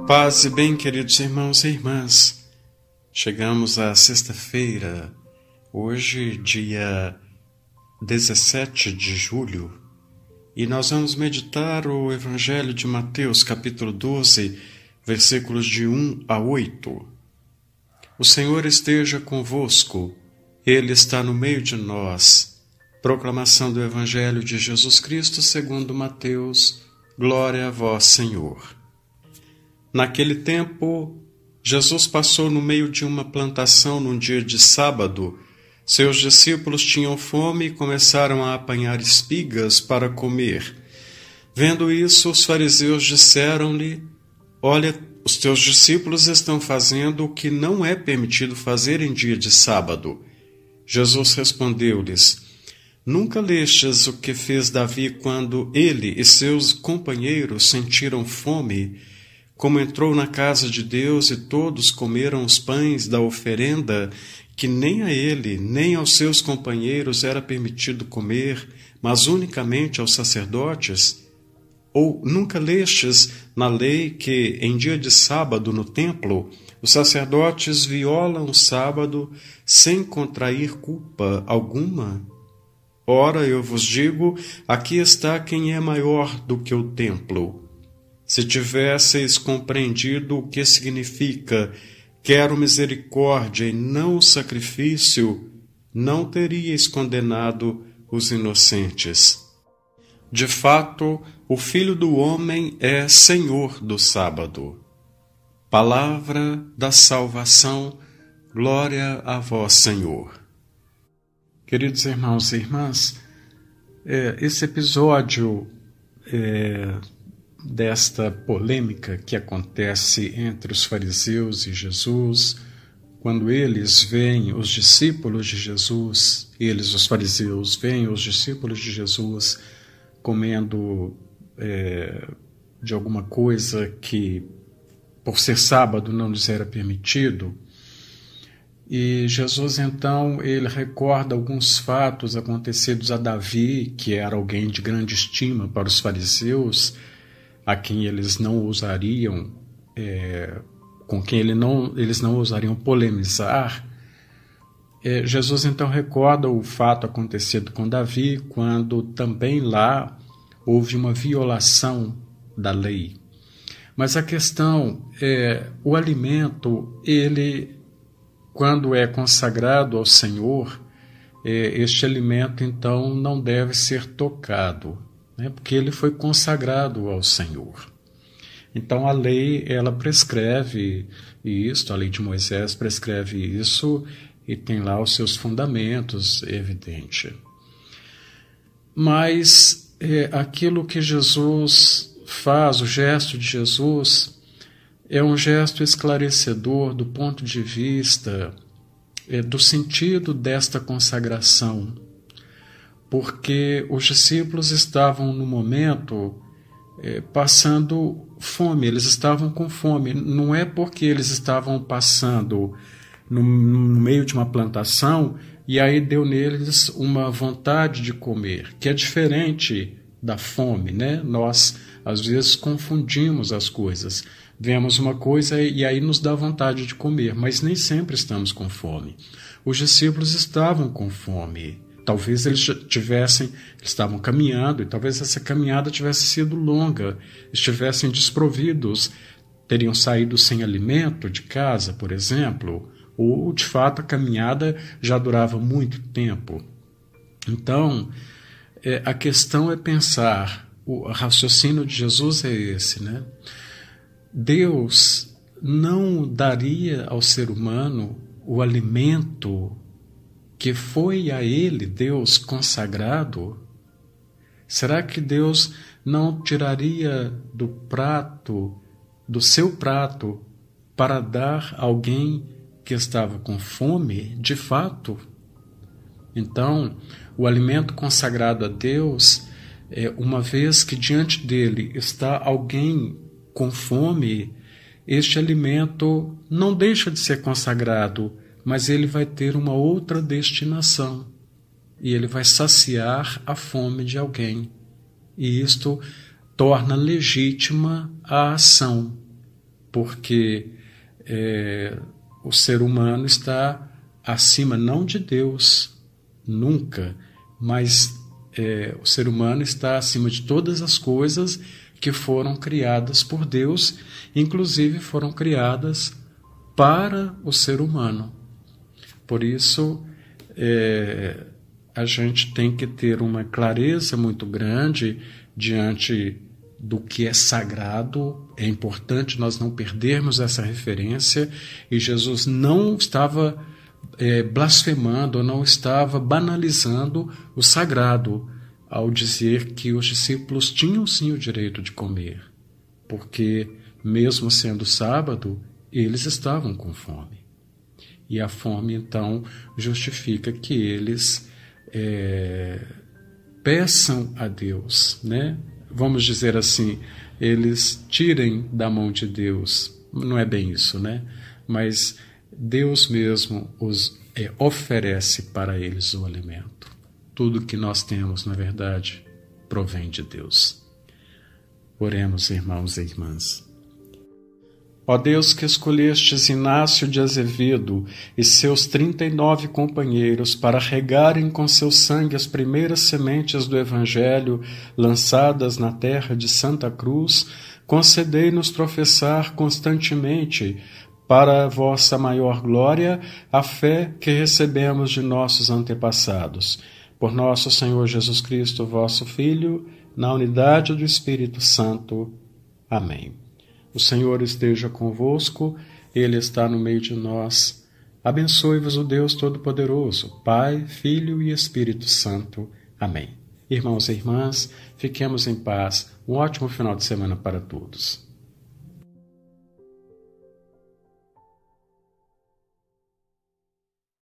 Paz e bem, queridos irmãos e irmãs. Chegamos à sexta-feira, hoje, dia 17 de julho, e nós vamos meditar o Evangelho de Mateus, capítulo 12, versículos de 1 a 8. O Senhor esteja convosco, Ele está no meio de nós. Proclamação do Evangelho de Jesus Cristo segundo Mateus. Glória a vós, Senhor. Naquele tempo, Jesus passou no meio de uma plantação num dia de sábado. Seus discípulos tinham fome e começaram a apanhar espigas para comer. Vendo isso, os fariseus disseram-lhe: Olha, os teus discípulos estão fazendo o que não é permitido fazer em dia de sábado. Jesus respondeu-lhes: Nunca lestes o que fez Davi quando ele e seus companheiros sentiram fome, como entrou na casa de Deus e todos comeram os pães da oferenda, que nem a ele, nem aos seus companheiros era permitido comer, mas unicamente aos sacerdotes? Ou nunca lestes na lei que, em dia de sábado no templo, os sacerdotes violam o sábado sem contrair culpa alguma? Ora, eu vos digo, aqui está quem é maior do que o templo. Se tivesseis compreendido o que significa quero misericórdia e não o sacrifício, não teríeis condenado os inocentes. De fato, o Filho do Homem é Senhor do sábado. Palavra da salvação, glória a vós, Senhor. Queridos irmãos e irmãs, esse episódio desta polêmica que acontece entre os fariseus e Jesus, quando eles veem os discípulos de Jesus, os fariseus, veem os discípulos de Jesus comendo de alguma coisa que, por ser sábado, não lhes era permitido. E Jesus, então, ele recorda alguns fatos acontecidos a Davi, que era alguém de grande estima para os fariseus, a quem eles não ousariam, com quem eles não ousariam polemizar. Jesus, então, recorda o fato acontecido com Davi, quando também lá houve uma violação da lei. Mas a questão é, o alimento, ele, quando é consagrado ao Senhor, este alimento, então, não deve ser tocado, né? Porque ele foi consagrado ao Senhor. Então, a lei, ela prescreve isso, a lei de Moisés prescreve isso e tem lá os seus fundamentos, evidente. Mas aquilo que Jesus faz, o gesto de Jesus, é um gesto esclarecedor do ponto de vista do sentido desta consagração, porque os discípulos estavam no momento passando fome, eles estavam com fome. Não é porque eles estavam passando no meio de uma plantação e aí deu neles uma vontade de comer, que é diferente da fome, né? Nós, às vezes, confundimos as coisas. Vemos uma coisa e aí nos dá vontade de comer, mas nem sempre estamos com fome. Os discípulos estavam com fome. Talvez eles estavam caminhando e talvez essa caminhada tivesse sido longa, estivessem desprovidos, teriam saído sem alimento de casa, por exemplo, ou de fato a caminhada já durava muito tempo. Então, a questão é pensar, o raciocínio de Jesus é esse, né? Deus não daria ao ser humano o alimento que foi a ele, Deus, consagrado? Será que Deus não tiraria do seu prato, para dar a alguém que estava com fome, de fato? Então, o alimento consagrado a Deus, uma vez que diante dele está alguém com fome, este alimento não deixa de ser consagrado, mas ele vai ter uma outra destinação, e ele vai saciar a fome de alguém. E isto torna legítima a ação. porque o ser humano está acima não de Deus, nunca, mas o ser humano está acima de todas as coisas que foram criadas por Deus, inclusive foram criadas para o ser humano. Por isso, a gente tem que ter uma clareza muito grande diante do que é sagrado. É importante nós não perdermos essa referência, e Jesus não estava blasfemando, ou não estava banalizando o sagrado ao dizer que os discípulos tinham sim o direito de comer, porque mesmo sendo sábado, eles estavam com fome. E a fome, então, justifica que eles peçam a Deus, né? Vamos dizer assim, eles tirem da mão de Deus. Não é bem isso, né? Mas Deus mesmo os oferece para eles o alimento. Tudo que nós temos, na verdade, provém de Deus. Oremos, irmãos e irmãs. Ó Deus, que escolhestes Inácio de Azevedo e seus 39 companheiros para regarem com seu sangue as primeiras sementes do Evangelho lançadas na terra de Santa Cruz, concedei-nos professar constantemente, para a vossa maior glória, a fé que recebemos de nossos antepassados. Por nosso Senhor Jesus Cristo, vosso Filho, na unidade do Espírito Santo. Amém. O Senhor esteja convosco, Ele está no meio de nós. Abençoe-vos o Deus Todo-Poderoso, Pai, Filho e Espírito Santo. Amém. Irmãos e irmãs, fiquemos em paz. Um ótimo final de semana para todos.